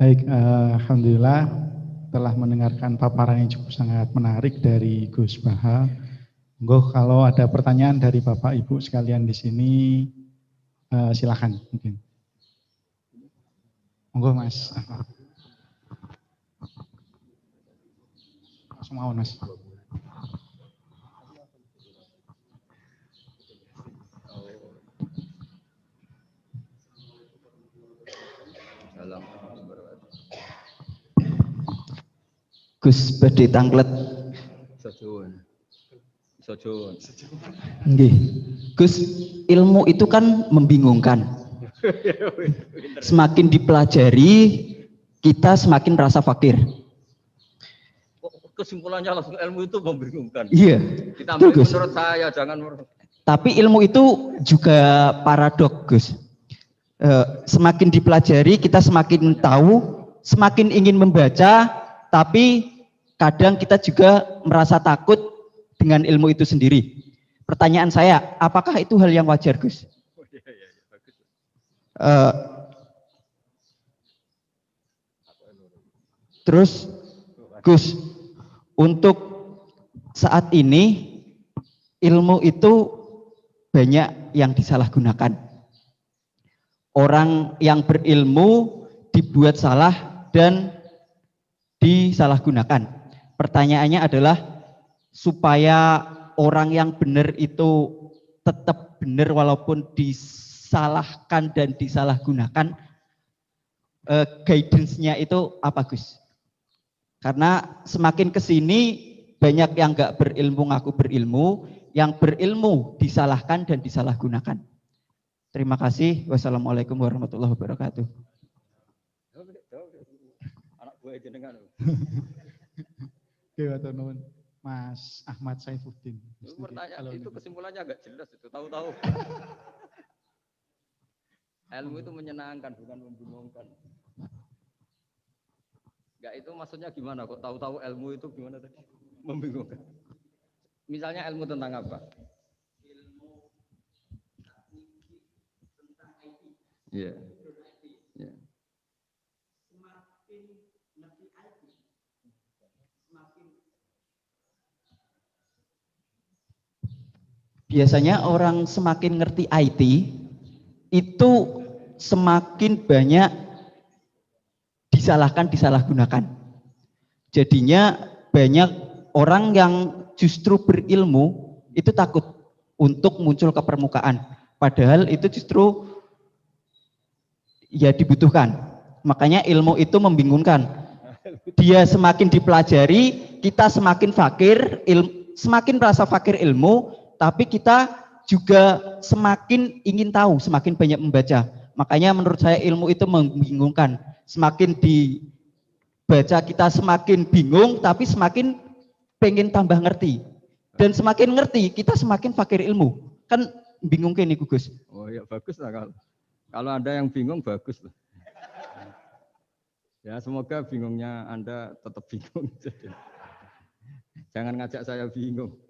Baik, alhamdulillah telah mendengarkan paparan yang cukup sangat menarik dari Gus Baha. Monggo kalau ada pertanyaan dari Bapak Ibu sekalian di sini, silakan mungkin. Monggo Mas. Langsung mau Mas. Gus badhe tanglet. Sojoon. Nggih. Gus, ilmu itu kan membingungkan. Semakin dipelajari, kita semakin merasa fakir. Kesimpulannya langsung ilmu itu membingungkan. Iya. Kita ambil menurut saya, jangan. Tapi ilmu itu juga paradok, Gus. Semakin dipelajari, kita semakin tahu, semakin ingin membaca, tapi kadang kita juga merasa takut dengan ilmu itu sendiri. Pertanyaan saya, apakah itu hal yang wajar, Gus? Terus, Gus, untuk saat ini ilmu itu banyak yang disalahgunakan. Orang yang berilmu dibuat salah dan disalahgunakan. Pertanyaannya adalah supaya orang yang benar itu tetap benar walaupun disalahkan dan disalahgunakan, guidance-nya itu apa, Gus? Karena semakin kesini banyak yang nggak berilmu ngaku berilmu, yang berilmu disalahkan dan disalahgunakan. Terima kasih. Wassalamualaikum warahmatullahi wabarakatuh. Anak gue jenengan. Mas Ahmad Saifuddin. Pertanyaan itu kesimpulannya agak jelas itu, tahu-tahu. Ilmu itu menyenangkan bukan membingungkan. Enggak, itu maksudnya gimana kok tahu-tahu ilmu itu gimana tadi? Membingungkan. Misalnya ilmu tentang apa? Ilmu tentang IT. Iya. Yeah. Semakin ngerti IT, semakin biasanya orang semakin ngerti IT itu semakin banyak disalahgunakan. Jadinya banyak orang yang justru berilmu itu takut untuk muncul ke permukaan. Padahal itu justru ya dibutuhkan. Makanya ilmu itu membingungkan. Dia semakin dipelajari, kita semakin fakir, semakin merasa fakir ilmu, tapi kita juga semakin ingin tahu, semakin banyak membaca. Makanya menurut saya ilmu itu membingungkan. Semakin dibaca kita semakin bingung, tapi semakin pengen tambah ngerti. Dan semakin ngerti, kita semakin fakir ilmu. Kan bingung kan nih, Gus? Oh ya bagus lah kalau ada yang bingung bagus lah. Ya semoga bingungnya Anda tetap bingung. Jangan ngajak saya bingung.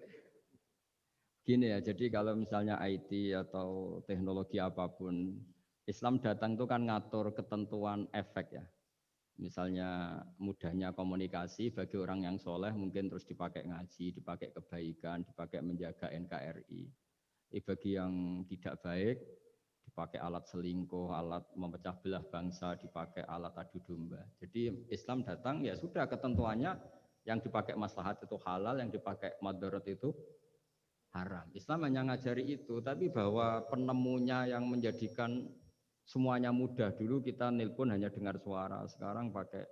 Gini ya, jadi kalau misalnya IT atau teknologi apapun, Islam datang itu kan ngatur ketentuan efek ya. Misalnya mudahnya komunikasi bagi orang yang soleh mungkin terus dipakai ngaji, dipakai kebaikan, dipakai menjaga NKRI. Bagi yang tidak baik, dipakai alat selingkuh, alat memecah belah bangsa, dipakai alat adu domba. Jadi Islam datang ya sudah ketentuannya yang dipakai maslahat itu halal, yang dipakai madarat itu haram. Islam hanya ngajari itu, tapi bahwa penemunya yang menjadikan semuanya mudah. Dulu kita nelpon hanya dengar suara, sekarang pakai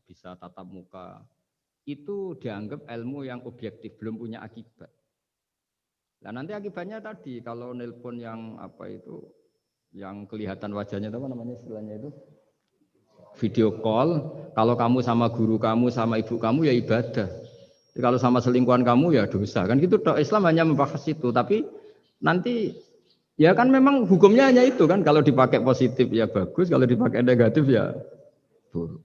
bisa tatap muka. Itu dianggap ilmu yang objektif, belum punya akibat. Nah nanti akibatnya tadi kalau nelpon yang yang kelihatan wajahnya itu apa namanya istilahnya itu video call. Kalau kamu sama guru kamu sama ibu kamu ya ibadah. Kalau sama selingkuhan kamu ya dosa. Kan gitu Islam hanya membahas itu, tapi nanti ya kan memang hukumnya hanya itu kan, kalau dipakai positif ya bagus, kalau dipakai negatif ya buruk.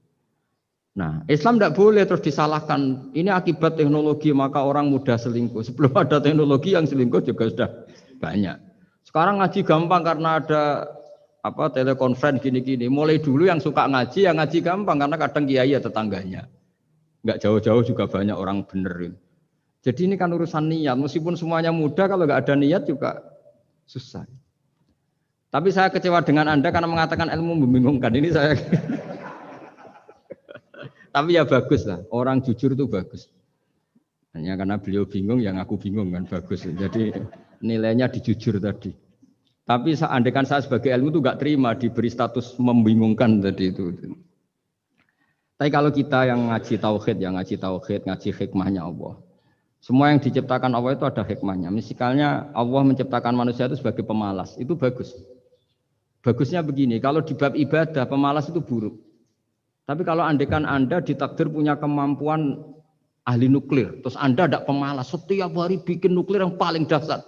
Nah, Islam tidak boleh terus disalahkan. Ini akibat teknologi maka orang mudah selingkuh. Sebelum ada teknologi yang selingkuh juga sudah banyak. Sekarang ngaji gampang karena ada apa telekonferensi gini-gini. Mulai dulu yang suka ngaji, yang ngaji gampang karena kadang kiai ya tetangganya. Enggak jauh-jauh juga banyak orang bener. Jadi ini kan urusan niat. Meskipun semuanya mudah, kalau nggak ada niat juga susah. Tapi saya kecewa dengan Anda karena mengatakan ilmu membingungkan. Ini saya. Tapi ya bagus lah. Orang jujur itu bagus. Hanya karena beliau bingung, yang aku bingung kan bagus. Jadi nilainya dijujur tadi. Tapi andaikan saya sebagai ilmu itu nggak terima diberi status membingungkan tadi itu. Tapi kalau kita yang ngaji tauhid, ngaji hikmahnya Allah. Semua yang diciptakan Allah itu ada hikmahnya. Misalnya Allah menciptakan manusia itu sebagai pemalas, itu bagus. Bagusnya begini, kalau di bab ibadah pemalas itu buruk. Tapi kalau andaikan Anda ditakdir punya kemampuan ahli nuklir, terus Anda tidak pemalas, setiap hari bikin nuklir yang paling dahsyat.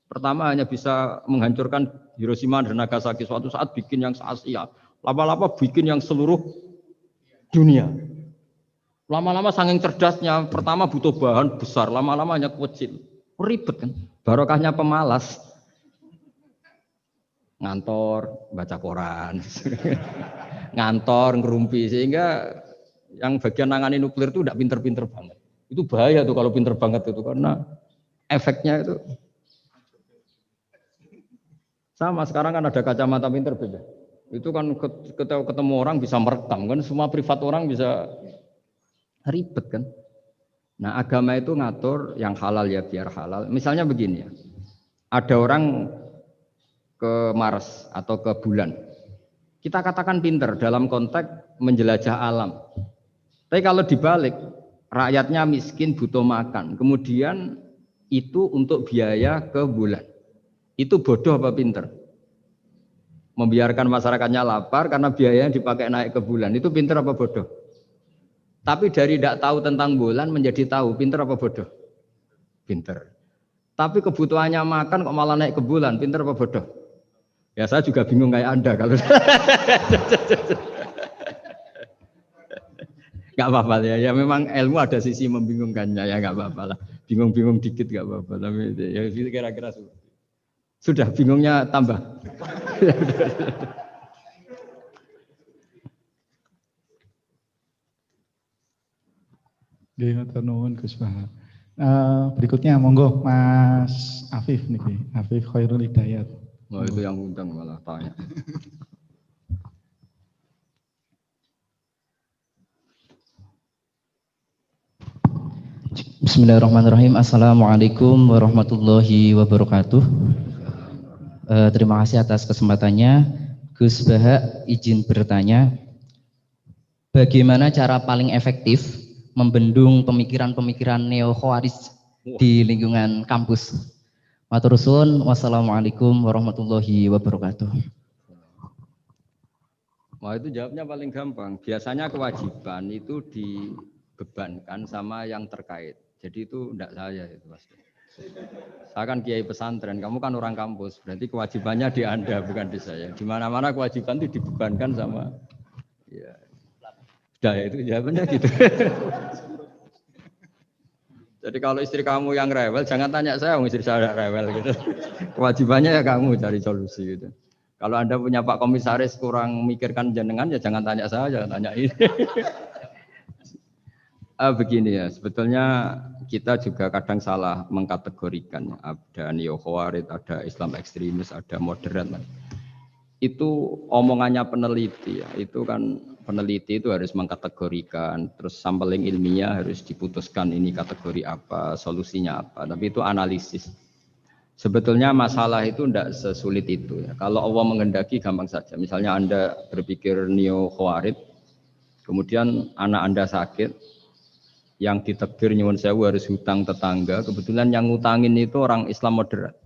Pertama hanya bisa menghancurkan Hiroshima dan Nagasaki, suatu saat bikin yang se-Asia, lama-lama bikin yang seluruh dunia. Lama-lama saking cerdasnya, pertama butuh bahan besar, lama-lama hanya kecil. Ribet kan? Barokahnya pemalas. Ngantor, baca koran. Ngantor, ngerumpi. Sehingga yang bagian nangani nuklir itu tidak pinter-pinter banget. Itu bahaya tuh kalau pinter banget itu, karena efeknya itu. Sama, sekarang kan ada kacamata pinter beda. Itu kan ketemu orang bisa merekam, kan semua privat orang bisa ribet kan. Nah agama itu ngatur yang halal ya biar halal. Misalnya begini ya, ada orang ke Mars atau ke bulan. Kita katakan pinter dalam konteks menjelajah alam. Tapi kalau dibalik, rakyatnya miskin butuh makan. Kemudian itu untuk biaya ke bulan. Itu bodoh apa pinter? Membiarkan masyarakatnya lapar karena biayanya dipakai naik ke bulan. Itu pinter apa bodoh? Tapi dari tidak tahu tentang bulan menjadi tahu, pinter apa bodoh? Pinter. Tapi kebutuhannya makan kok malah naik ke bulan, pinter apa bodoh? Ya saya juga bingung kayak Anda kalau nggak apa-apa ya. Ya memang ilmu ada sisi membingungkannya ya nggak apa-apa lah. Bingung-bingung dikit nggak apa-apa. Tapi ya kira-kira sudah bingungnya tambah. Gus Bahar. Berikutnya monggo Mas Afif nih, Afif Khairul Hidayat. Oh itu yang undang malah tanya. Bismillahirrahmanirrahim. Assalamualaikum warahmatullahi wabarakatuh. Terima kasih atas kesempatannya. Gus Baha izin bertanya, bagaimana cara paling efektif membendung pemikiran-pemikiran neo-khawarij di lingkungan kampus? Matur suwun, wassalamualaikum warahmatullahi wabarakatuh. Wah itu jawabnya paling gampang. Biasanya kewajiban itu dibebankan sama yang terkait. Jadi itu enggak saya itu pasti. Saya kan kiai pesantren, kamu kan orang kampus. Berarti kewajibannya di Anda bukan di saya. Di mana-mana kewajiban itu dibebankan sama. Ya. Sudah ya itu jawabannya gitu. Jadi kalau istri kamu yang rewel, jangan tanya saya, istri saya rewel gitu. Kewajibannya ya kamu cari solusi gitu. Kalau Anda punya Pak Komisaris kurang mikirkan jenengan, ya jangan tanya saya, jangan tanya ini. Begini ya, sebetulnya kita juga kadang salah mengkategorikan. Ada neo-khawarij, ada Islam ekstremis, ada moderat. Itu omongannya peneliti ya, itu kan peneliti itu harus mengkategorikan, terus sampling ilmiah harus diputuskan ini kategori apa, solusinya apa. Tapi itu analisis. Sebetulnya masalah itu tidak sesulit itu ya. Kalau Allah menghendaki gampang saja. Misalnya Anda berpikir neo-khawarij, kemudian anak Anda sakit, yang ditakdir nyuwun sewu harus hutang tetangga, kebetulan yang ngutangin itu orang Islam moderat.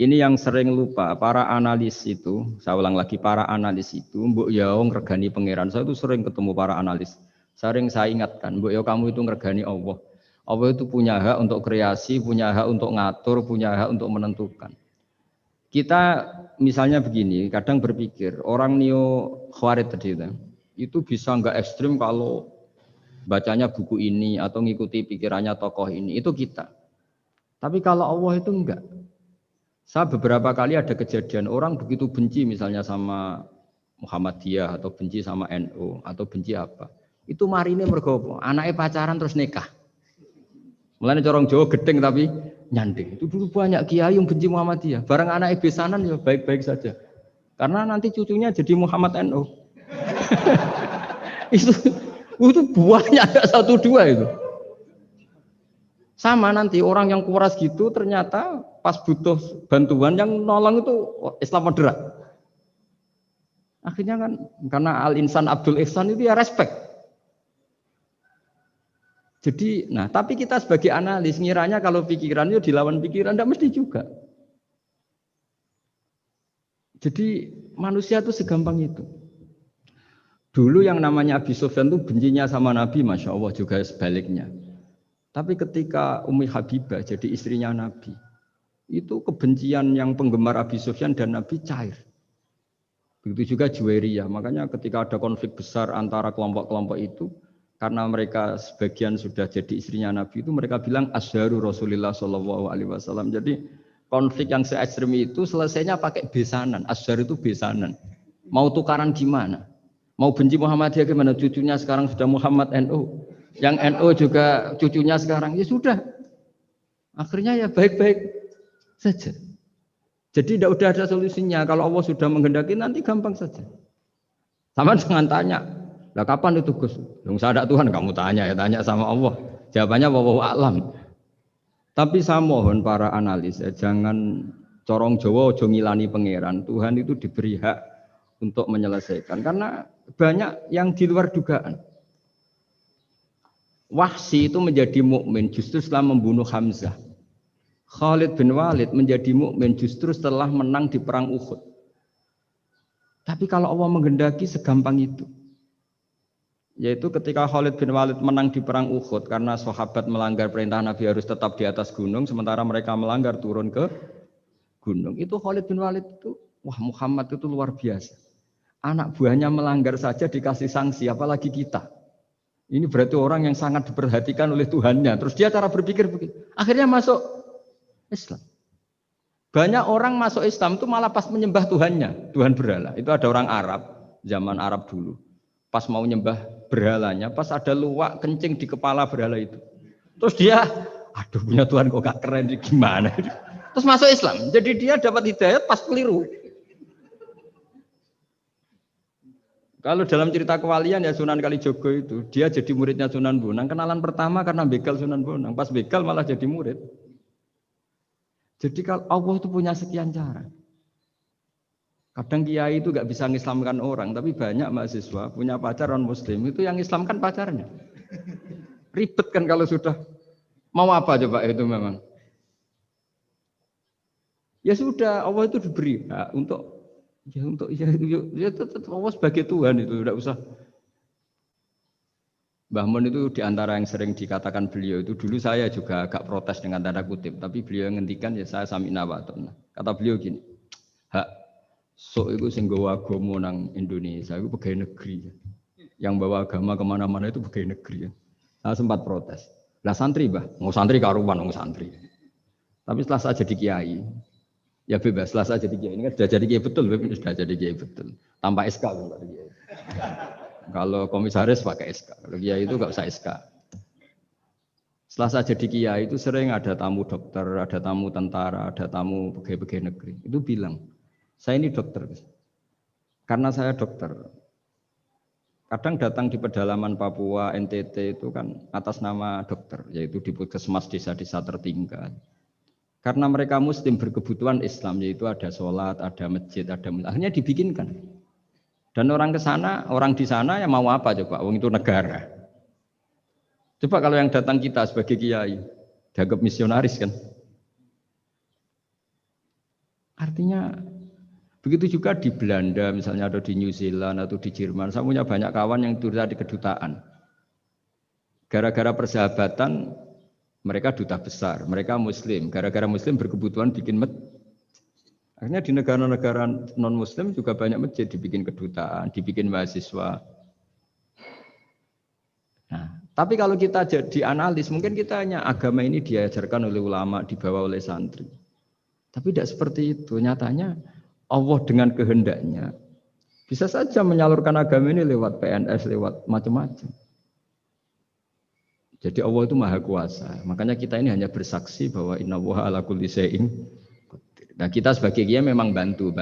Ini yang sering lupa, para analis itu, saya ulang lagi, para analis itu, mbok ya ngregani pangeran. Saya itu sering ketemu para analis. Sering saya ingatkan, mbok ya kamu itu ngregani Allah. Allah itu punya hak untuk kreasi, punya hak untuk ngatur, punya hak untuk menentukan. Kita misalnya begini, kadang berpikir, orang neo khawarij tadi itu bisa enggak ekstrim kalau bacanya buku ini atau ngikuti pikirannya tokoh ini, itu kita. Tapi kalau Allah itu enggak. Saya beberapa kali ada kejadian orang begitu benci misalnya sama Muhammadiyah atau benci sama NU atau benci apa. Itu marine mergo anaknya pacaran terus nikah. Mulane corong Jawa gedeng tapi nyanding. Itu dulu banyak kiai yang benci Muhammadiyah. Barang anaknya besanan ya baik-baik saja. Karena nanti cucunya jadi Muhammad NU. itu buahnya ada 1-2 itu. Sama nanti orang yang kuras gitu ternyata pas butuh bantuan yang nolong itu Islam moderat. Akhirnya kan karena Al-Insan Abdul Ihsan itu ya respect. Jadi, nah tapi kita sebagai analis ngiranya kalau pikiran itu dilawan pikiran, tidak mesti juga. Jadi manusia itu segampang itu. Dulu yang namanya Abi Sufyan itu bencinya sama Nabi, Masya Allah juga sebaliknya. Tapi ketika Ummi Habibah jadi istrinya Nabi, itu kebencian yang penggemar Abi Sufyan dan Nabi cair. Begitu juga Juwairiyah. Makanya ketika ada konflik besar antara kelompok-kelompok itu, karena mereka sebagian sudah jadi istrinya Nabi itu, mereka bilang asharu Rasulullah SAW. Jadi konflik yang se-ekstrem itu selesainya pakai besanan. Ashar itu besanan. Mau tukaran gimana? Mau benci Muhammadiyah gimana? Cucunya sekarang sudah Muhammad NU. Yang NU juga cucunya sekarang, ya sudah. Akhirnya ya baik-baik saja. Jadi tidak udah ada solusinya. Kalau Allah sudah menghendaki nanti gampang saja. Sama jangan tanya, lah kapan itu Gus? Yang saya ada Tuhan, kamu tanya ya, tanya sama Allah. Jawabannya wallahu a'lam. Tapi saya mohon para analis ya, jangan corong Jawa ojo ngilani pangeran. Tuhan itu diberi hak untuk menyelesaikan karena banyak yang di luar dugaan. Wahsy itu menjadi mukmin justru setelah membunuh Hamzah. Khalid bin Walid menjadi mukmin justru setelah menang di perang Uhud. Tapi kalau Allah menghendaki segampang itu. Yaitu ketika Khalid bin Walid menang di perang Uhud karena sahabat melanggar perintah Nabi harus tetap di atas gunung sementara mereka melanggar turun ke gunung. Itu Khalid bin Walid itu, wah Muhammad itu luar biasa. Anak buahnya melanggar saja dikasih sanksi, apalagi kita. Ini berarti orang yang sangat diperhatikan oleh Tuhannya. Terus dia cara berpikir begitu. Akhirnya masuk Islam. Banyak orang masuk Islam itu malah pas menyembah Tuhannya, Tuhan berhala. Itu ada orang Arab, zaman Arab dulu. Pas mau nyembah berhalanya, pas ada luwak kencing di kepala berhala itu. Terus dia, aduh punya Tuhan kok gak keren, gimana? Terus masuk Islam. Jadi dia dapat hidayat pas keliru. Kalau dalam cerita kewalian ya Sunan Kalijogo itu, dia jadi muridnya Sunan Bonang. Kenalan pertama karena begal Sunan Bonang. Pas begal malah jadi murid. Jadi kalau Allah itu punya sekian cara. Kadang kiai itu gak bisa mengislamkan orang, tapi banyak mahasiswa punya pacar non muslim itu yang islamkan pacarnya. Ribet kan kalau sudah mau apa coba itu memang. Ya sudah, Allah itu diberi hak untuk tetap Allah sebagai Tuhan itu tidak usah. Mbah Mun itu diantara yang sering dikatakan beliau itu dulu saya juga agak protes dengan tanda kutip, tapi beliau ngendikan ya saya sami'na wa ata'na. Kata beliau gini, hak sok itu sing gawa agama nang Indonesia itu pegawai negeri. Yang bawa agama kemana-mana itu pegawai negeri. Saya sempat protes. Lah santri mau santri karuan mau santri. Tapi setelah saya jadi kiai, ya bebas, setelah saya jadi kiai ini kan sudah jadi kiai betul, sudah jadi kiai betul. Tanpa SK kan Pak Kiai. Kalau komisaris pakai SK, kalau kiai itu nggak usah SK. Setelah saya jadi kiai itu sering ada tamu dokter, ada tamu tentara, ada tamu pegawai-pegawai negeri. Itu bilang, saya ini dokter, karena saya dokter. Kadang datang di pedalaman Papua, NTT itu kan atas nama dokter, yaitu di puskesmas desa-desa tertinggal. Karena mereka muslim berkebutuhan Islam, yaitu ada sholat, ada masjid, akhirnya dibikinkan. Dan orang ke sana, orang di sana yang mau apa coba? Wong itu negara. Coba kalau yang datang kita sebagai kiai, dianggap misionaris kan? Artinya begitu juga di Belanda misalnya atau di New Zealand atau di Jerman. Saya punya banyak kawan yang turun di kedutaan. Gara-gara persahabatan mereka duta besar, mereka muslim. Gara-gara muslim berkebutuhan bikin masjid. Akhirnya di negara-negara non-muslim juga banyak masjid dibikin kedutaan, dibikin mahasiswa. Nah, tapi kalau kita jadi analis, mungkin kita hanya agama ini diajarkan oleh ulama, dibawa oleh santri. Tapi tidak seperti itu. Nyatanya Allah dengan kehendaknya bisa saja menyalurkan agama ini lewat PNS, lewat macam-macam. Jadi Allah itu maha kuasa. Makanya kita ini hanya bersaksi bahwa innallaha ala kulli syai'in qadir. Nah, kita sebagai kiai memang bantu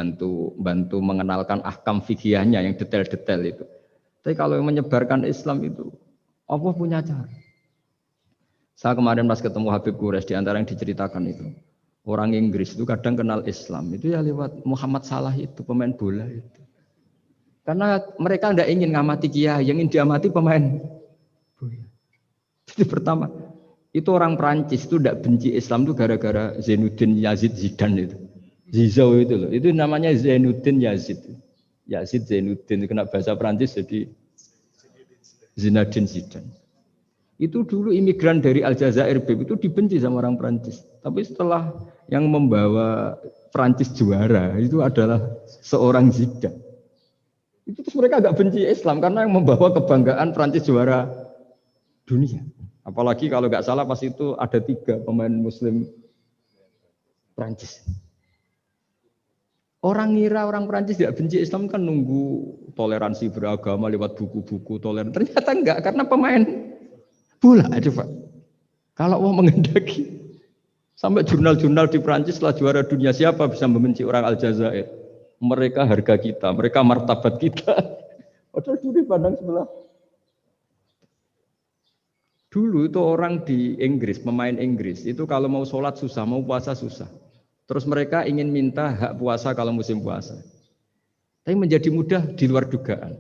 mengenalkan ahkam fikihnya yang detail-detail itu. Tapi kalau yang menyebarkan Islam itu Allah punya cara. Saya kemarin pas ketemu Habib Quraisy di antara yang diceritakan itu. Orang Inggris itu kadang kenal Islam itu ya lewat Muhammad Salah itu, pemain bola itu. Karena mereka tidak ingin ngamati kiai, yang ingin diamati pemain bola. Jadi pertama, itu orang Prancis itu tidak benci Islam itu gara-gara Zainuddin Yazid Zidane itu. Zizou itu loh, itu namanya Zainuddin Yazid. Yazid Zainuddin, kena bahasa Prancis jadi Zinedine Zidane. Itu dulu imigran dari Aljazair itu dibenci sama orang Prancis. Tapi setelah yang membawa Prancis juara itu adalah seorang Zidane. Itu terus mereka agak benci Islam karena yang membawa kebanggaan Prancis juara dunia. Apalagi kalau nggak salah pas itu ada 3 pemain Muslim Prancis. Orang ngira orang Prancis tidak benci Islam kan nunggu toleransi beragama lewat buku-buku toleran. Ternyata enggak karena pemain bola aja Pak. Kalau mau mengendaki sampai jurnal-jurnal di Prancis setelah juara dunia siapa bisa membenci orang Aljazair? Mereka harga kita, mereka martabat kita. Padahal dulu pandang sebelah. Dulu itu orang di Inggris, pemain Inggris, itu kalau mau sholat susah, mau puasa susah. Terus mereka ingin minta hak puasa kalau musim puasa. Tapi menjadi mudah di luar dugaan.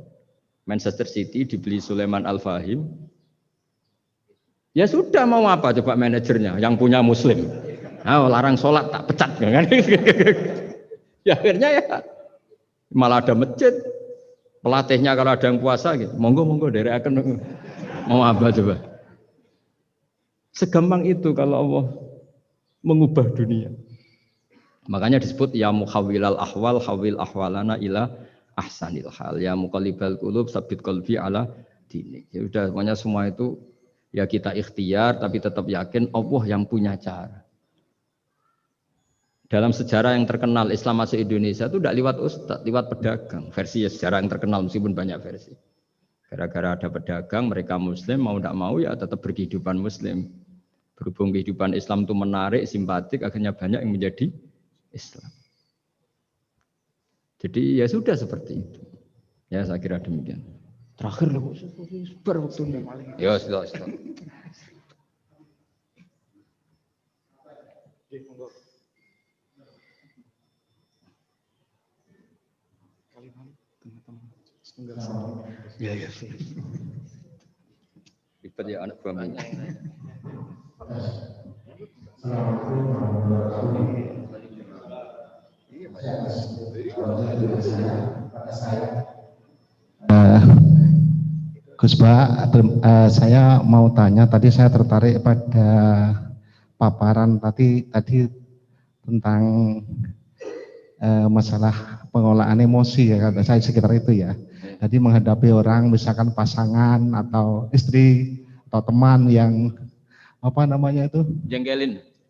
Manchester City dibeli Sulaiman Al-Fahim. Ya sudah mau apa coba manajernya yang punya muslim. Nah, larang sholat tak pecat kan? Ya akhirnya ya malah ada masjid. Pelatihnya kalau ada yang puasa gitu, monggo dari akan mau apa coba. Segampang itu kalau Allah mengubah dunia. Makanya disebut ya muhawwilal ahwal hawil ahwalana ila ahsanil hal. Ya muqallibal qulub sabit qalbi ala dinik. Ya udah pokoknya semua itu ya kita ikhtiar tapi tetap yakin Allah yang punya cara. Dalam sejarah yang terkenal Islam masuk Indonesia itu tidak lewat ustadz, lewat pedagang. Versi ya sejarah yang terkenal meskipun banyak versi. Gara-gara ada pedagang, mereka Muslim mau tidak mau ya tetap berkehidupan Muslim. Berhubung kehidupan Islam itu menarik, simpatik, akhirnya banyak yang menjadi Islam. Jadi ya sudah seperti itu. Ya saya kira demikian. Terakhir loh, waktu ya sudah. Ya. Ribet ya anak buah minyak. Gus Bah, saya mau tanya, tadi saya tertarik pada paparan tadi tentang masalah pengolahan emosi ya, kata saya sekitar itu ya. Jadi menghadapi orang, misalkan pasangan atau istri atau teman yang apa namanya itu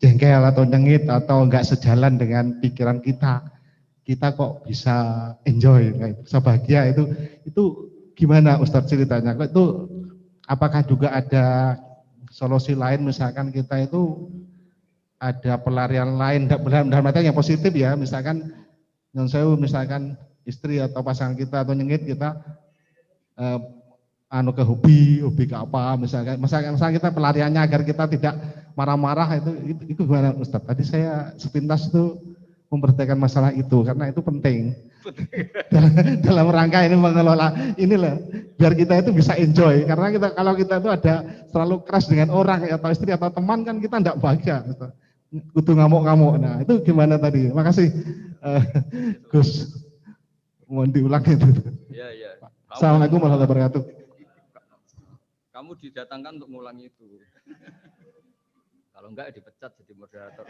jengkel atau nyengit atau enggak sejalan dengan pikiran kita kok bisa enjoy, bisa bahagia, itu gimana Ustadz ceritanya? Itu apakah juga ada solusi lain, misalkan kita itu ada pelarian lain dalam artian yang positif ya, misalkan misalkan istri atau pasangan kita atau nyengit kita ke hobi ke apa, misalkan kita pelariannya agar kita tidak marah-marah, itu gimana Ustadz? Tadi saya sepintas itu memperhatikan masalah itu karena itu penting dalam rangka ini mengelola inilah biar kita itu bisa enjoy, karena kalau kita itu ada selalu keras dengan orang atau istri atau teman kan kita tidak bahagia, kudu ngamuk-ngamuk. Nah itu gimana tadi? Makasih Gus, mohon diulang itu. Ya. Assalamualaikum warahmatullahi wabarakatuh. Kamu didatangkan untuk mengulangi itu. Kalau enggak dipecat jadi moderator.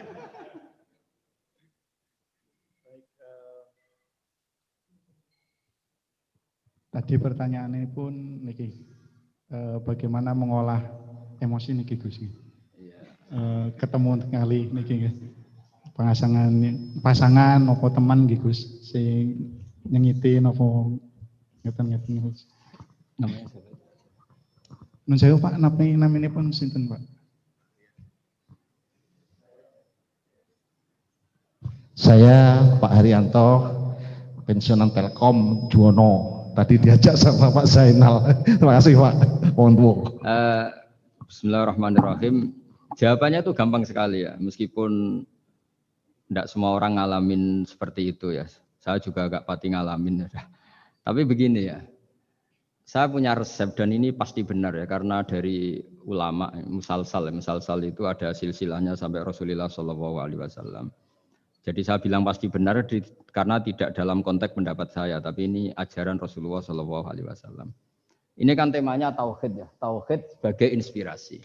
Tadi pertanyaannya pun niki bagaimana mengolah emosi niki Gus. Ketemu kali niki pasangan apa teman nggih Gus sing nyengiti apa ngeten-ngeten Gus. Namanya siapa? Nun sewu Pak, naminipun sinten Pak? Saya Pak Haryanto, pensiunan Telkom Juwono. Tadi diajak sama Pak Zainal. Terima kasih Pak. Mohon doa. Bismillahirrahmanirrahim. Jawabannya itu gampang sekali ya, meskipun tidak semua orang ngalamin seperti itu ya. Saya juga agak pati ngalamin ya. Tapi begini ya, saya punya resep dan ini pasti benar ya, karena dari ulama musalsal itu ada silsilahnya sampai Rasulullah SAW. Jadi saya bilang pasti benar karena tidak dalam konteks pendapat saya, tapi ini ajaran Rasulullah SAW. Ini kan temanya tauhid ya, tauhid sebagai inspirasi.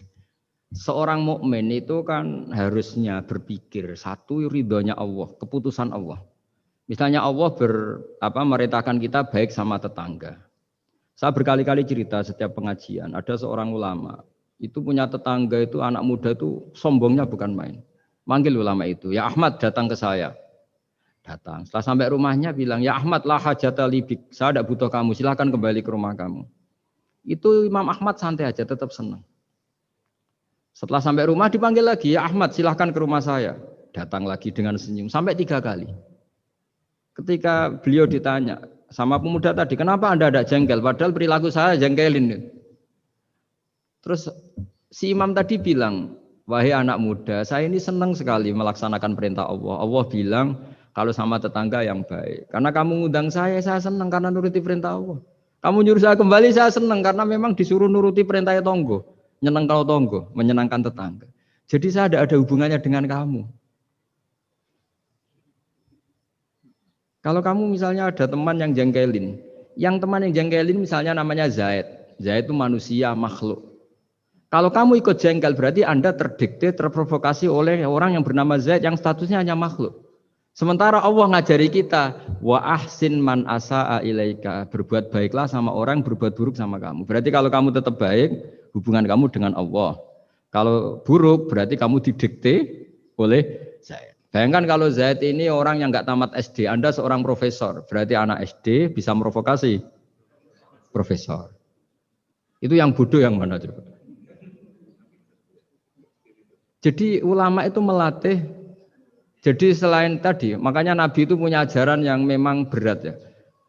Seorang mukmin itu kan harusnya berpikir satu ridhonya Allah, keputusan Allah. Misalnya Allah merintahkan kita baik sama tetangga. Saya berkali-kali cerita setiap pengajian, ada seorang ulama itu punya tetangga itu anak muda itu sombongnya bukan main. Manggil ulama itu, ya Ahmad datang ke saya. Datang, setelah sampai rumahnya bilang, ya Ahmad la hajata libik, saya tidak butuh kamu, silahkan kembali ke rumah kamu. Itu Imam Ahmad santai aja, tetap senang. Setelah sampai rumah dipanggil lagi, ya Ahmad silahkan ke rumah saya. Datang lagi dengan senyum, sampai 3 kali. Ketika beliau ditanya sama pemuda tadi, kenapa Anda tidak jengkel? Padahal perilaku saya jengkelin. Terus si imam tadi bilang, wahai anak muda, saya ini senang sekali melaksanakan perintah Allah. Allah bilang, kalau sama tetangga yang baik. Karena kamu ngundang saya senang karena nuruti perintah Allah. Kamu nyuruh saya kembali, saya senang karena memang disuruh nuruti perintah tonggo. Nyenang kalau tonggo, menyenangkan tetangga. Jadi saya tidak ada hubungannya dengan kamu. Kalau kamu misalnya ada teman yang jengkelin, misalnya namanya Zaid. Zaid itu manusia, makhluk. Kalau kamu ikut jengkel berarti Anda terdikte, terprovokasi oleh orang yang bernama Zaid yang statusnya hanya makhluk. Sementara Allah ngajari kita, wa ahsin man asa'a ilaika, berbuat baiklah sama orang, berbuat buruk sama kamu. Berarti kalau kamu tetap baik, hubungan kamu dengan Allah. Kalau buruk berarti kamu didikte oleh Zaid. Bayangkan kalau Zaid ini orang yang nggak tamat SD, Anda seorang profesor, berarti anak SD bisa merovokasi profesor. Itu yang bodoh yang mana coba? Jadi ulama itu melatih, jadi selain tadi, makanya Nabi itu punya ajaran yang memang berat ya.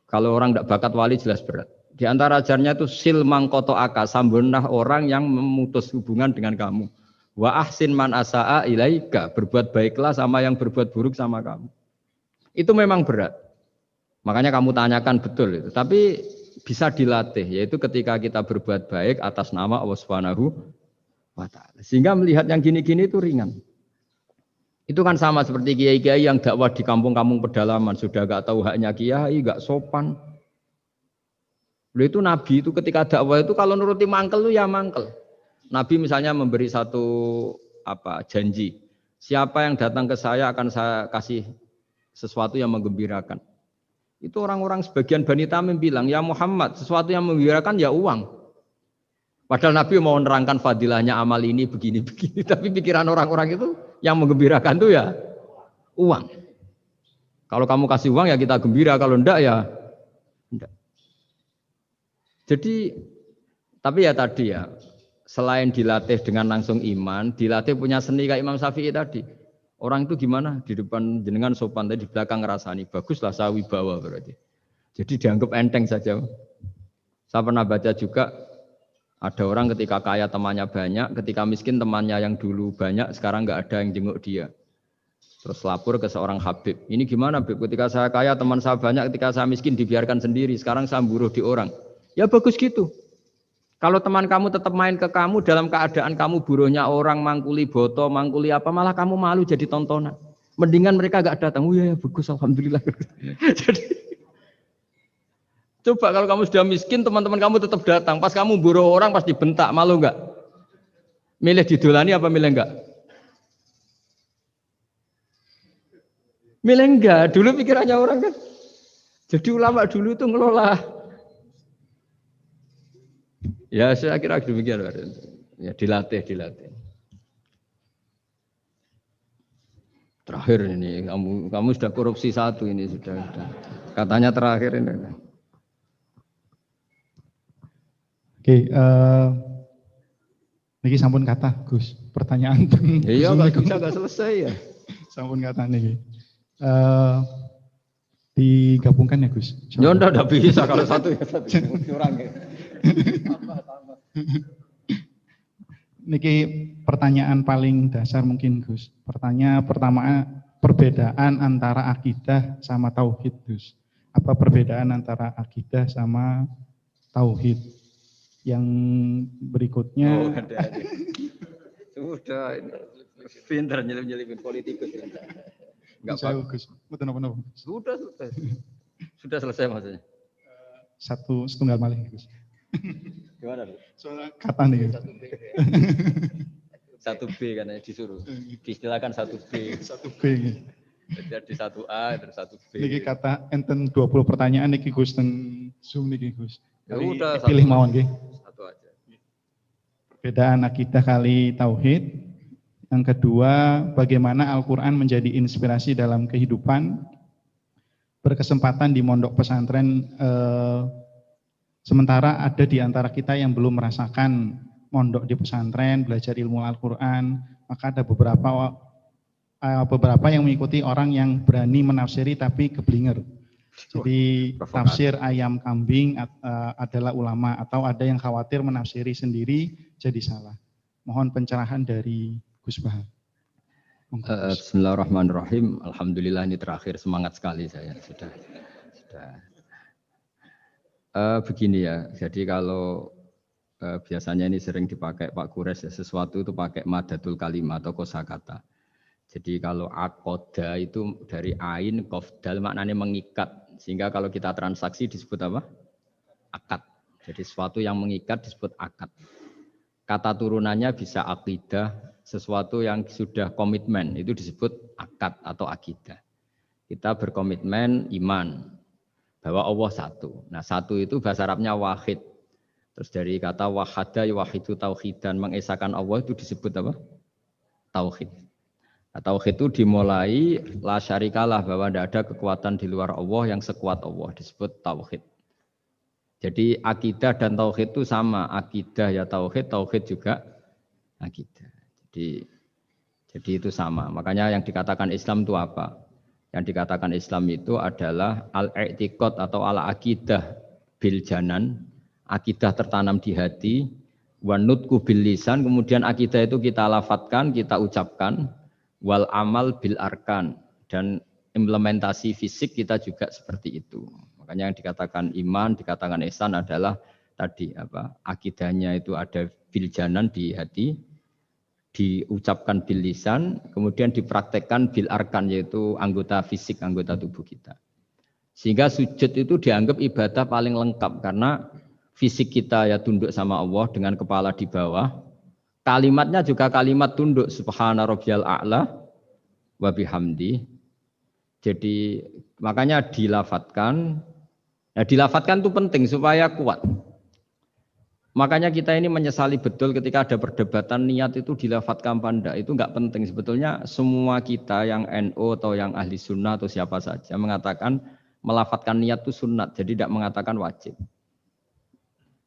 Kalau orang tidak bakat wali jelas berat. Di antara ajarannya itu sil mangkoto aka, sambunah orang yang memutus hubungan dengan kamu. Wa ahsin man asa'a ilaika, berbuat baiklah sama yang berbuat buruk sama kamu. Itu memang berat. Makanya kamu tanyakan betul itu. Tapi bisa dilatih, yaitu ketika kita berbuat baik atas nama Allah Subhanahu wa ta'ala. Sehingga melihat yang gini-gini itu ringan. Itu kan sama seperti kiai-kiai yang dakwah di kampung-kampung pedalaman, sudah gak tahu haknya kiai, gak sopan. Lalu itu Nabi itu ketika dakwah itu kalau nuruti mangkel itu ya mangkel. Nabi misalnya memberi satu janji. Siapa yang datang ke saya akan saya kasih sesuatu yang menggembirakan. Itu orang-orang sebagian Bani Tamim bilang, ya Muhammad, sesuatu yang menggembirakan ya uang. Padahal Nabi mau menerangkan fadilahnya amal ini begini-begini. Tapi pikiran orang-orang itu yang menggembirakan itu ya uang. Kalau kamu kasih uang ya kita gembira, kalau enggak ya enggak. Jadi, tapi ya tadi ya, selain dilatih dengan langsung iman, dilatih punya seni kayak Imam Syafi'i tadi. Orang itu gimana? Di depan jenengan sopan, tadi di belakang ngerasani. Baguslah saya wibawa berarti. Jadi dianggap enteng saja. Saya pernah baca juga, ada orang ketika kaya temannya banyak, ketika miskin temannya yang dulu banyak, sekarang nggak ada yang jenguk dia. Terus lapor ke seorang Habib. Ini gimana Habib? Ketika saya kaya teman saya banyak, ketika saya miskin dibiarkan sendiri. Sekarang saya buruh di orang. Ya bagus gitu. Kalau teman kamu tetap main ke kamu dalam keadaan kamu buruhnya orang, mangkuli boto, mangkuli apa, malah kamu malu jadi tontonan. Mendingan mereka nggak datang. Oh ya bagus, alhamdulillah. Jadi coba kalau kamu sudah miskin, teman-teman kamu tetap datang. Pas kamu buruh orang pasti bentak, malu enggak? Milih didolani apa milih enggak? Milih enggak. Dulu pikirannya orang kan. Jadi ulama dulu itu ngelola. Ya saya kira demikian. Ya dilatih. terakhir ini kamu sudah korupsi satu ini sudah. Katanya terakhir ini. Oke, niki sampun kata Gus, pertanyaan teng Iya Zoom nggak niku. bisa nggak selesai ya. Sampun kata niki. Digabungkan ya Gus. Ya enggak bisa kalau satu ya satu kurang ya. Niki pertanyaan paling dasar mungkin Gus. Pertanyaan pertama, perbedaan antara akidah sama tauhid Gus. Apa perbedaan antara akidah sama tauhid? Yang berikutnya. Oh, ada. Sudah ini pinter nyelip-nyelipin politikus. Enggak apa. Gus. Betul apa? Sudah selesai maksudnya. Setunggal malih Gus. Gimana, Bu? Soalnya kata nih. 1B kan ya disuruh. Diistilahkan 1B. 1B. Jadi 1A terus 1B. Niki kata enten 20 pertanyaan niki Gus teng Zoom niki Gus. Ya udah pilih mawon nggih. Satu aja. Perbedaan akidah kali tauhid. Yang kedua, bagaimana Al-Qur'an menjadi inspirasi dalam kehidupan. Berkesempatan di mondok pesantren sementara ada di antara kita yang belum merasakan mondok di pesantren, belajar ilmu Al-Qur'an, maka ada beberapa yang mengikuti orang yang berani menafsiri tapi keblinger. Jadi tafsir ayam kambing adalah ulama, atau ada yang khawatir menafsiri sendiri jadi salah. Mohon pencerahan dari Gus Bahar. Bismillahirrahmanirrahim. Alhamdulillah ini terakhir, semangat sekali saya sudah. Begini ya. Jadi kalau biasanya ini sering dipakai Pak Kures ya, sesuatu itu pakai madatul kalimah atau kosakata. Jadi kalau akoda itu dari ain qafdal maknanya mengikat. Sehingga kalau kita transaksi disebut apa? Akad. Jadi sesuatu yang mengikat disebut akad. Kata turunannya bisa akidah, sesuatu yang sudah komitmen itu disebut akad atau akidah. Kita berkomitmen iman bahwa Allah satu. Nah satu itu bahasa Arabnya wahid. Terus dari kata wahada wahidu tauhidan, mengesahkan Allah itu disebut apa? Tauhid. Nah, tauhid itu dimulai la syarikalah, bahwa tidak ada kekuatan di luar Allah yang sekuat Allah, disebut tauhid. Jadi akidah dan tauhid itu sama, akidah ya tauhid, tauhid juga akidah. Jadi itu sama. Makanya yang dikatakan Islam itu apa? Yang dikatakan Islam itu adalah al-i'tiqad atau al-aqidah bil janan, akidah tertanam di hati, wa nutqu bil lisan, kemudian akidah itu kita lafadzkan, kita ucapkan, wal amal bil arkan, dan implementasi fisik kita juga seperti itu. Makanya yang dikatakan iman, dikatakan ihsan adalah tadi apa? Akidahnya itu ada bil janan di hati, diucapkan bil lisan, kemudian dipraktekkan bil arkan, yaitu anggota fisik, anggota tubuh kita. Sehingga sujud itu dianggap ibadah paling lengkap karena fisik kita ya tunduk sama Allah dengan kepala di bawah. Kalimatnya juga kalimat tunduk, subhana rabbiyal a'la wa bihamdi. Jadi makanya dilafatkan. Nah, dilafatkan itu penting supaya kuat. Makanya kita ini menyesali betul ketika ada perdebatan niat itu dilafatkan apa enggak. Itu enggak penting. Sebetulnya semua kita yang NU atau yang ahli sunnah atau siapa saja mengatakan melafatkan niat itu sunat. Jadi tidak mengatakan wajib.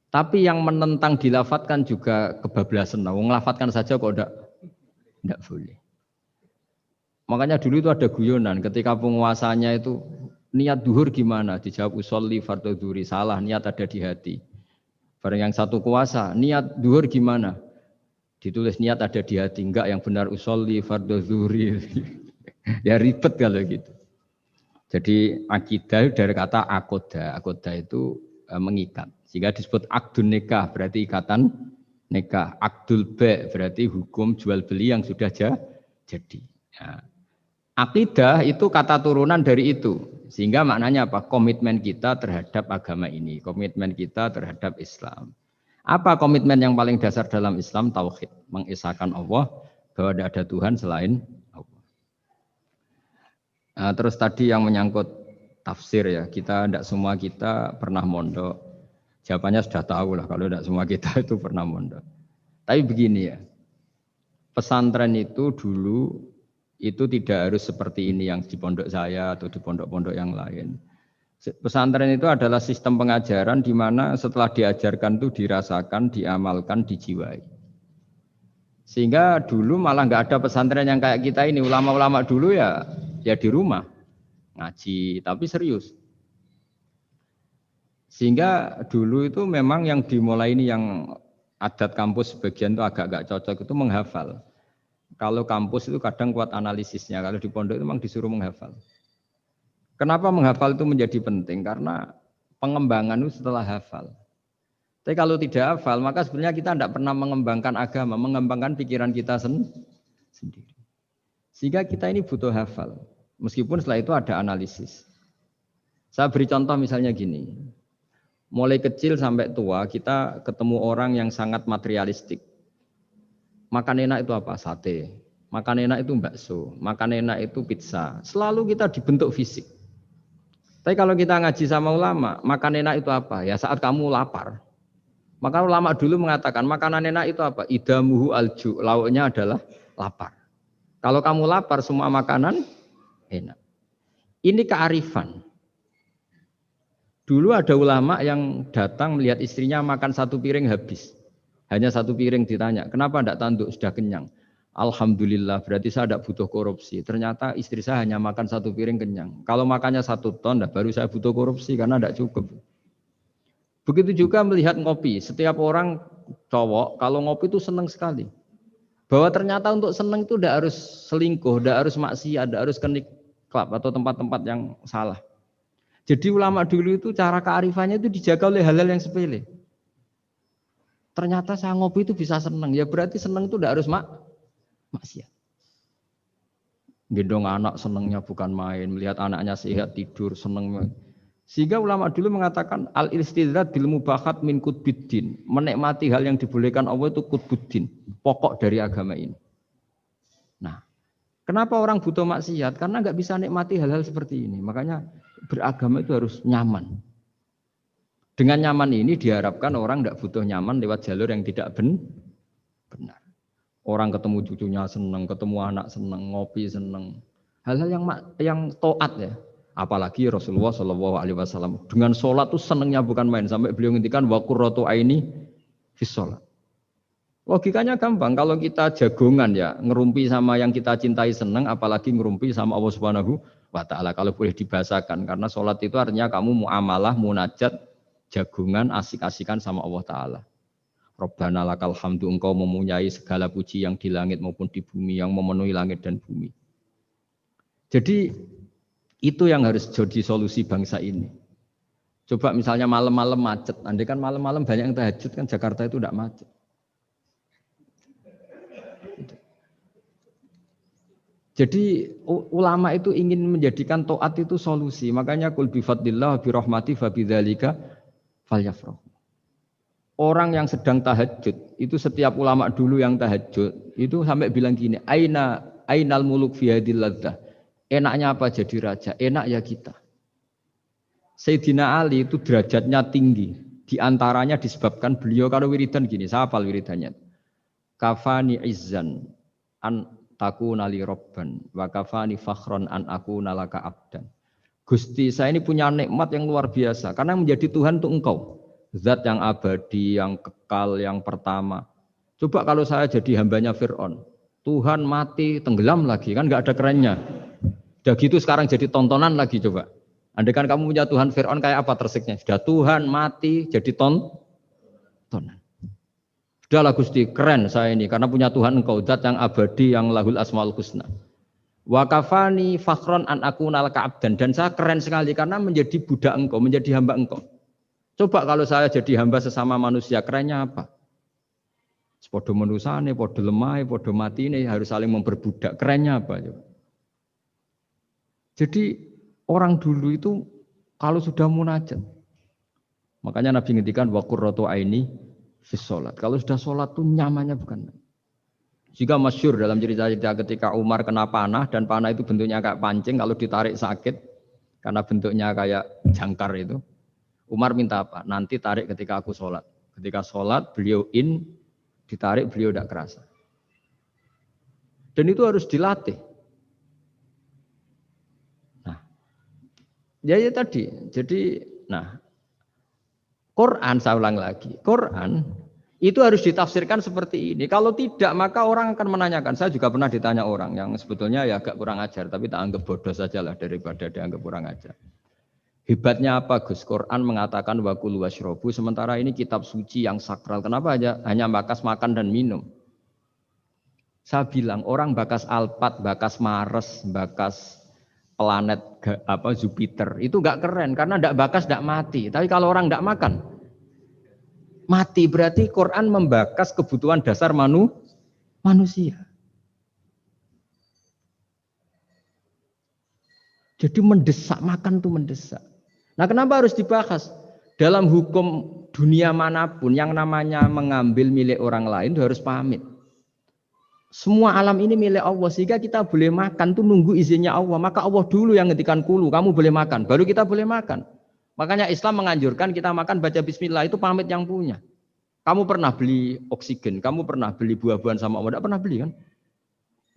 Tapi yang menentang dilafatkan juga kebablasan. Ngelafatkan saja kok enggak boleh. Makanya dulu itu ada guyonan ketika penguasanya itu niat duhur gimana? Dijawab usolli fardhu dzuri, salah, niat ada di hati. Barang yang satu kuasa, niat duhur gimana? Ditulis niat ada di hati, enggak, yang benar usolli fardhu dzuri. Ya ribet kalau gitu. Jadi akidah dari kata akoda. Akoda itu mengikat. Sehingga disebut akdun nikah, berarti ikatan nikah. Akdul ba' berarti hukum jual beli yang sudah jadi. Ya. Akidah itu kata turunan dari itu. Sehingga maknanya apa? Komitmen kita terhadap agama ini. Komitmen kita terhadap Islam. Apa komitmen yang paling dasar dalam Islam? Tauhid. Mengesahkan Allah bahwa tidak ada Tuhan selain Allah. Nah, terus tadi yang menyangkut tafsir ya. Tidak semua kita pernah mondok. Jawabannya sudah tahu lah kalau tidak semua kita itu pernah mondok. Tapi begini ya. Pesantren itu dulu Itu tidak harus seperti ini yang di pondok saya atau di pondok-pondok yang lain. Pesantren itu adalah sistem pengajaran di mana setelah diajarkan itu dirasakan, diamalkan, dijiwai. Sehingga dulu malah nggak ada pesantren yang kayak kita ini. Ulama-ulama dulu ya di rumah ngaji, tapi serius. Sehingga dulu itu memang yang dimulai ini yang adat kampus sebagian itu agak cocok itu menghafal. Kalau kampus itu kadang kuat analisisnya, kalau di pondok itu memang disuruh menghafal. Kenapa menghafal itu menjadi penting? Karena pengembangan itu setelah hafal. Tapi kalau tidak hafal, maka sebenarnya kita tidak pernah mengembangkan agama, mengembangkan pikiran kita sendiri. Sehingga kita ini butuh hafal, meskipun setelah itu ada analisis. Saya beri contoh misalnya gini, mulai kecil sampai tua kita ketemu orang yang sangat materialistik. Makan enak itu apa? Sate. Makan enak itu bakso. Makan enak itu pizza. Selalu kita dibentuk fisik. Tapi kalau kita ngaji sama ulama, makan enak itu apa? Ya saat kamu lapar. Maka ulama dulu mengatakan makanan enak itu apa? Idamuhu alju. Lauknya adalah lapar. Kalau kamu lapar semua makanan enak. Ini kearifan. Dulu ada ulama yang datang melihat istrinya makan satu piring habis. Hanya satu piring ditanya, kenapa tidak tanduk? Sudah kenyang. Alhamdulillah, berarti saya tidak butuh korupsi. Ternyata istri saya hanya makan satu piring kenyang. Kalau makannya 1 ton, baru saya butuh korupsi karena tidak cukup. Begitu juga melihat ngopi. Setiap orang cowok, kalau ngopi itu senang sekali. Bahwa ternyata untuk senang itu tidak harus selingkuh, tidak harus maksiat, tidak harus ke klub atau tempat-tempat yang salah. Jadi ulama dulu itu cara kearifannya itu dijaga oleh hal-hal yang sepele. Ternyata saya ngopi itu bisa senang. Ya berarti senang itu tidak harus maksiat. Gendong anak senangnya bukan main. Melihat anaknya sehat tidur senang. Sehingga ulama dulu mengatakan al-istidzat bil mubahat min qutbiddin. Menikmati hal yang dibolehkan Allah itu qutbuddin. Pokok dari agama ini. Nah, kenapa orang butuh maksiat? Karena nggak bisa nikmati hal-hal seperti ini. Makanya beragama itu harus nyaman. Dengan nyaman ini diharapkan orang tidak butuh nyaman lewat jalur yang tidak benar. Orang ketemu cucunya senang, ketemu anak senang, ngopi senang. Hal-hal yang taat ya. Apalagi Rasulullah SAW dengan sholat itu senangnya bukan main. Sampai beliau ngintikan wa qurratu aini fis sholat. Logikanya gampang. Kalau kita jagongan ya ngerumpi sama yang kita cintai senang, apalagi ngerumpi sama Allah Subhanahu wa Ta'ala. Kalau boleh dibahasakan, karena sholat itu artinya kamu muamalah, munajat, jagungan, asik-asikan sama Allah Ta'ala. Rabbana lakal hamdu, engkau mempunyai segala puji yang di langit maupun di bumi, yang memenuhi langit dan bumi. Jadi itu yang harus jadi solusi bangsa ini. Coba misalnya malam-malam macet, andai kan malam-malam banyak yang tahajud kan Jakarta itu tidak macet. Jadi ulama itu ingin menjadikan taat itu solusi. Makanya qul bi fadlillah bi rahmati fa bidzalika falyafrahu. Orang yang sedang tahajud, itu setiap ulama dulu yang tahajud, itu sampai bilang gini, ainal muluk fi hadil ladzah. Enaknya apa jadi raja? Enak ya kita. Sayyidina Ali itu derajatnya tinggi. Di antaranya disebabkan beliau kalau wiridan gini, saya hafal wiridannya. Kafani izzan an takuna li robban wa kafani fakhron an akuna laka abdan. Gusti, saya ini punya nikmat yang luar biasa karena menjadi Tuhan untuk engkau. Zat yang abadi, yang kekal, yang pertama. Coba kalau saya jadi hambanya Fir'aun, Tuhan mati, tenggelam lagi, kan nggak ada kerennya. Udah gitu sekarang jadi tontonan lagi coba. Andai kan kamu punya Tuhan Fir'aun kayak apa tersiknya? Sudah Tuhan mati jadi tontonan. Sudahlah Gusti, keren saya ini karena punya Tuhan engkau, zat yang abadi, yang lahul asmaul husna. Wa kafani fakhron an akuna laka abdan, dan saya keren sekali karena menjadi budak engkau, menjadi hamba engkau. Coba kalau saya jadi hamba sesama manusia, kerennya apa? Podo menusane, podo lemah, podo mati ini harus saling memperbudak. Kerennya apa? Coba? Jadi orang dulu itu kalau sudah munajat, makanya Nabi ngendikan wa qurratu aini fis sholat. Kalau sudah sholat tuh nyamannya bukan. Jika masyhur dalam cerita-cerita ketika Umar kena panah dan panah itu bentuknya kayak pancing, kalau ditarik sakit karena bentuknya kayak jangkar itu. Umar minta apa? Nanti tarik ketika aku sholat. Ketika sholat beliau ditarik beliau tidak kerasa. Dan itu harus dilatih. Ya tadi. Jadi, nah, Quran, saya ulang lagi, Quran itu harus ditafsirkan seperti ini. Kalau tidak, maka orang akan menanyakan. Saya juga pernah ditanya orang yang sebetulnya ya agak kurang ajar, tapi tak anggap bodoh saja lah daripada dianggap kurang ajar. Hebatnya apa Gus? Quran mengatakan wa kulu washrobu, sementara ini kitab suci yang sakral. Kenapa hanya bakas makan dan minum? Saya bilang orang bakas Alphard, bakas Mars, bakas planet Jupiter itu enggak keren karena enggak bakas enggak mati. Tapi kalau orang enggak makan mati, berarti Quran membakas kebutuhan dasar manusia. Jadi mendesak, makan itu mendesak. Nah, kenapa harus dibahas? Dalam hukum dunia manapun yang namanya mengambil milik orang lain itu harus pamit. Semua alam ini milik Allah, sehingga kita boleh makan tuh nunggu izinnya Allah. Maka Allah dulu yang ngendikan kulu, kamu boleh makan, baru kita boleh makan. Makanya Islam menganjurkan kita makan baca bismillah, itu pamit yang punya. Kamu pernah beli oksigen, kamu pernah beli buah-buahan sama Allah, tidak pernah beli kan?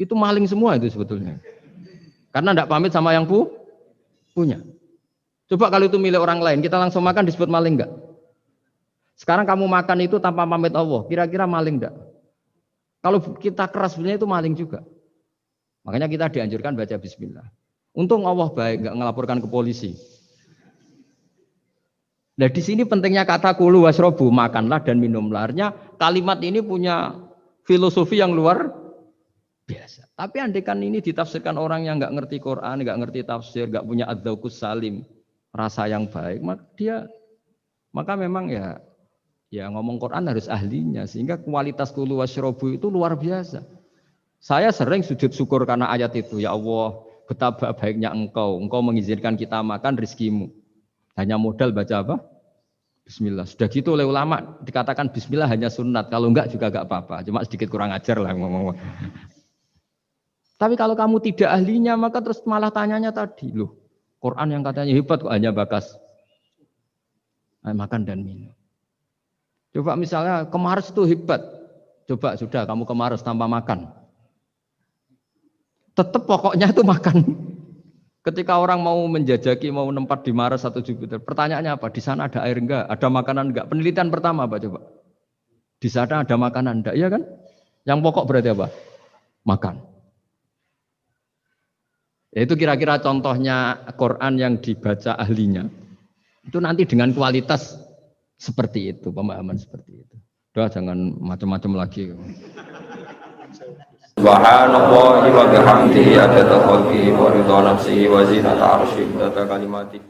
Itu maling semua itu sebetulnya. Karena tidak pamit sama yang punya. Coba kalau itu milik orang lain, kita langsung makan disebut maling enggak? Sekarang kamu makan itu tanpa pamit Allah, kira-kira maling enggak? Kalau kita keras sebenarnya itu maling juga. Makanya kita dianjurkan baca bismillah. Untung Allah baik, enggak ngelaporkan ke polisi. Nah di sini pentingnya kata kulu wasrobu, makanlah dan minumlah. Artinya kalimat ini punya filosofi yang luar biasa. Tapi andekan ini ditafsirkan orang yang enggak ngerti Quran, enggak ngerti tafsir, enggak punya adzauqus salim, rasa yang baik, maka memang ya ngomong Quran harus ahlinya, sehingga kualitas kulu wasyrobu itu luar biasa. Saya sering sujud syukur karena ayat itu, ya Allah betapa baiknya engkau mengizinkan kita makan rizkimu. Hanya modal baca apa? Bismillah. Sudah gitu oleh ulama dikatakan bismillah hanya sunat, kalau enggak juga enggak apa-apa, cuma sedikit kurang ajar lah ngomong. Tapi kalau kamu tidak ahlinya, maka terus malah tanyanya tadi, loh Quran yang katanya hebat kok hanya bakas makan dan minum. Coba misalnya kemarin itu hebat. Coba sudah kamu kemarin tanpa makan. Tetap pokoknya itu makan. Ketika orang mau menjajaki, mau nempat di Mars atau Jupiter, pertanyaannya apa? Di sana ada air enggak? Ada makanan enggak? Penelitian pertama apa coba? Di sana ada makanan enggak? Iya kan? Yang pokok berarti apa? Makan. Itu kira-kira contohnya Quran yang dibaca ahlinya. Itu nanti dengan kualitas seperti itu, pemahaman seperti itu. Doa jangan macam-macam lagi. Subhanallah wa bihamdihi adada khalqihi wa ridha nafsihi wa zinata arsyihi wa kalimatihi.